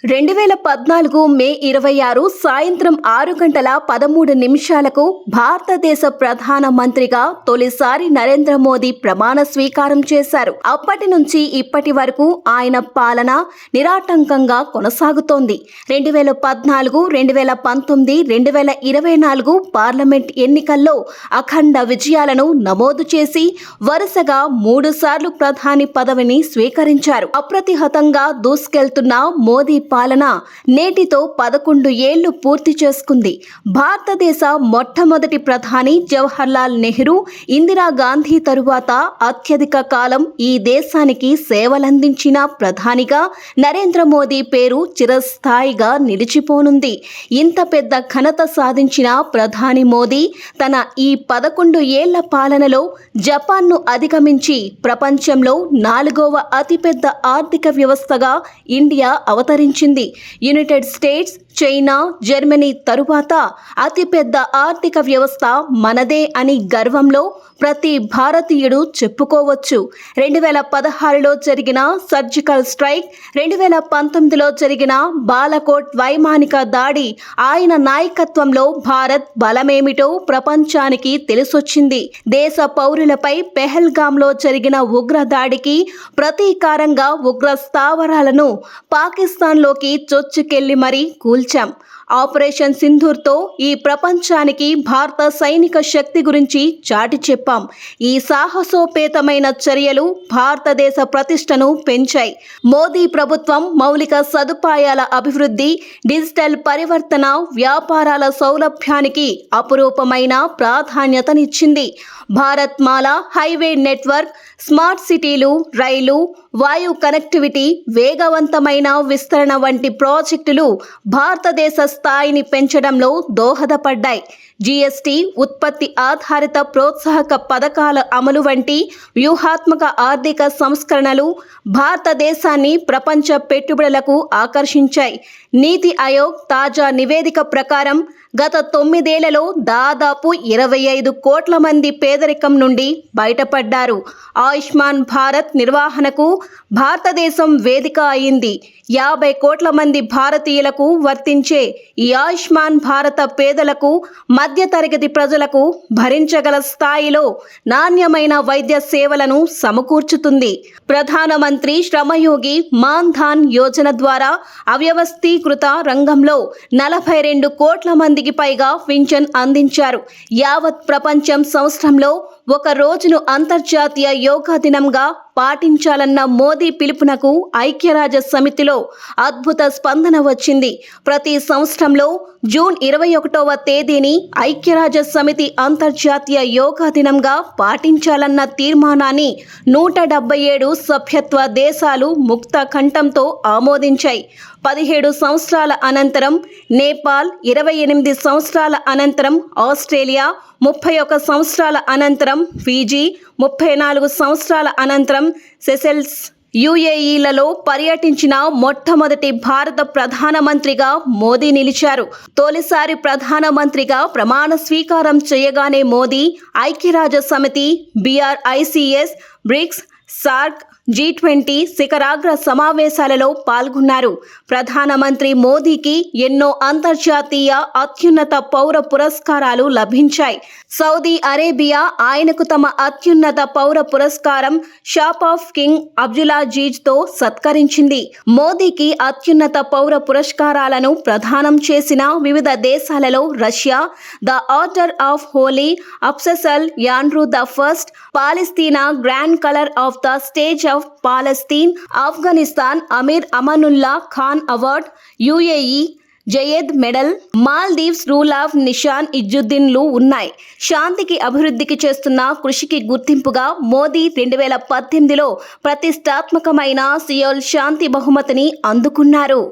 2014 మే 26 సాయంత్రం 6:13 భారతదేశ ప్రధాన మంత్రిగా తొలిసారి నరేంద్ర మోదీ ప్రమాణ స్వీకారం చేశారు. అప్పటి నుంచి ఇప్పటి వరకు ఆయన పాలన నిరాటంకంగా కొనసాగుతోంది. 2014, 2019, 2024 పార్లమెంట్ ఎన్నికల్లో అఖండ విజయాలను నమోదు చేసి వరుసగా 3 సార్లు ప్రధాని పదవిని స్వీకరించారు. అప్రతిహతంగా దూసుకెళ్తున్న మోదీ పాలన నేటితో 11 ఏళ్లు పూర్తి చేసుకుంది. భారతదేశ మొట్టమొదటి ప్రధాని జవహర్లాల్ నెహ్రూ, ఇందిరాగాంధీ తరువాత అత్యధిక కాలం ఈ దేశానికి సేవలందించిన ప్రధానిగా నరేంద్ర మోదీ పేరు చిరస్థాయిగా నిలిచిపోనుంది. ఇంత పెద్ద ఘనత సాధించిన ప్రధాని మోదీ తన ఈ 11 ఏళ్ల పాలనలో జపాన్ను అధిగమించి ప్రపంచంలో 4వ అతిపెద్ద ఆర్థిక వ్యవస్థగా ఇండియా అవతరించింది. యునైటెడ్ స్టేట్స్, చైనా, జర్మనీ తరువాత అతిపెద్ద ఆర్థిక వ్యవస్థ మనదే అని గర్వంలో ప్రతి భారతీయుడు చెప్పుకోవచ్చు. 2016లో జరిగిన సర్జికల్ స్ట్రైక్, 2019లో జరిగిన బాలకోట్ వైమానిక దాడి, ఆయన నాయకత్వంలో భారత్ బలమేమిటో ప్రపంచానికి తెలిసొచ్చింది. దేశ పౌరులపై పెహల్గాంలో జరిగిన ఉగ్ర దాడికి ప్రతీకారంగా ఉగ్ర స్థావరాలను పాకిస్తాన్లోకి చొచ్చుకెళ్లి మరీ కూల్చాం. ఆపరేషన్ సింధూర్తో ఈ ప్రపంచానికి భారత సైనిక శక్తి గురించి చాటి చెప్పాం. ఈ సాహసోపేతమైన చర్యలు భారతదేశ ప్రతిష్టను పెంచాయి. మోదీ ప్రభుత్వం మౌలిక సదుపాయాల అభివృద్ధి, డిజిటల్ పరివర్తన, వ్యాపారాల సౌలభ్యానికి అపురూపమైన ప్రాధాన్యతనిచ్చింది. భారత్ మాల, హైవే నెట్వర్క్, స్మార్ట్ సిటీలు, రైలు, వాయు కనెక్టివిటీ, వేగవంతమైన విస్తరణ వంటి ప్రాజెక్టులు భారతదేశ స్థాయిని పెంచడంలో దోహదపడ్డాయి. జీఎస్టీ, ఉత్పత్తి ఆధారిత ప్రోత్సాహక పథకాల అమలు వంటి వ్యూహాత్మక ఆర్థిక సంస్కరణలు భారతదేశాన్ని ప్రపంచ పెట్టుబడులకు ఆకర్షించాయి. నీతి ఆయోగ్ తాజా నివేదిక ప్రకారం గత 9 ఏళ్లలో దాదాపు 25 కోట్ల మంది పేదరికం నుండి బయటపడ్డారు. ఆయుష్మాన్ భారత్ నిర్వహణకు భారతదేశం వేదిక అయింది. 50 కోట్ల మంది భారతీయులకు వర్తించే ఈ ఆయుష్మాన్ భారత పేదలకు, మధ్యతరగతి ప్రజలకు భరించగల స్థాయిలో నాణ్యమైన వైద్య సేవలను సమకూర్చుతుంది. ప్రధానమంత్రి శ్రమయోగి మాన్ ధన్ యోజన ద్వారా అవ్యవస్థీకృత రంగంలో 42 కోట్ల మందికి పైగా పింఛన్ అందించారు. యావత్ ప్రపంచం సంవత్సరంలో ఒక రోజును అంతర్జాతీయ యోగా దినంగా పాటించాలన్న మోదీ పిలుపునకు ఐక్యరాజ్య సమితిలో అద్భుత స్పందన వచ్చింది. ప్రతి సంవత్సరంలో జూన్ 21వ తేదీని ఐక్యరాజ్య సమితి అంతర్జాతీయ యోగా దినంగా పాటించాలన్న తీర్మానాన్ని 177 సభ్యత్వ దేశాలు ముక్త కంఠంతో ఆమోదించాయి. 17 సంవత్సరాల అనంతరం నేపాల్, 28 సంవత్సరాల అనంతరం ఆస్ట్రేలియా, 31 సంవత్సరాల అనంతరం ఫిజీ, 34 సంవత్సరాల అనంతరం సెషెల్స్, యుఏఈలలో పర్యటించిన మొట్టమొదటి భారత ప్రధానమంత్రిగా మోదీ నిలిచారు. తొలిసారి ప్రధానమంత్రిగా ప్రమాణ స్వీకారం చేయగానే మోదీ ఐక్యరాజ్య సమితి, BRICS, బ్రిక్స్, సార్క్, G20 శిఖరాగ్ర సమావేశాలలో పాల్గొన్నారు. ప్రధానమంత్రి మోదీకి ఎన్నో అంతర్జాతీయ అత్యున్నత పౌర పురస్కారాలు లభించాయి. సౌదీ అరేబియా ఆయనకు తమ అత్యున్నత పౌర పురస్కారం షాప్ ఆఫ్ కింగ్ అబ్దులాజీజ్తో సత్కరించింది. మోదీకి అత్యున్నత పౌర పురస్కారాలను ప్రదానం చేసిన వివిధ దేశాలలో Russia, the order of holy apostle Andrew the first, Palestine grand collar of the state of Palestine, Afghanistan Amir Amanullah Khan award, UAE Zayed medal, Maldives rule of Nishan ఇజ్జుద్దీన్లు ఉన్నాయి. శాంతికి, అభివృద్ధికి చేస్తున్న కృషికి గుర్తింపుగా మోదీ 2018లో ప్రతిష్టాత్మకమైన సియోల్ శాంతి బహుమతిని అందుకున్నారు.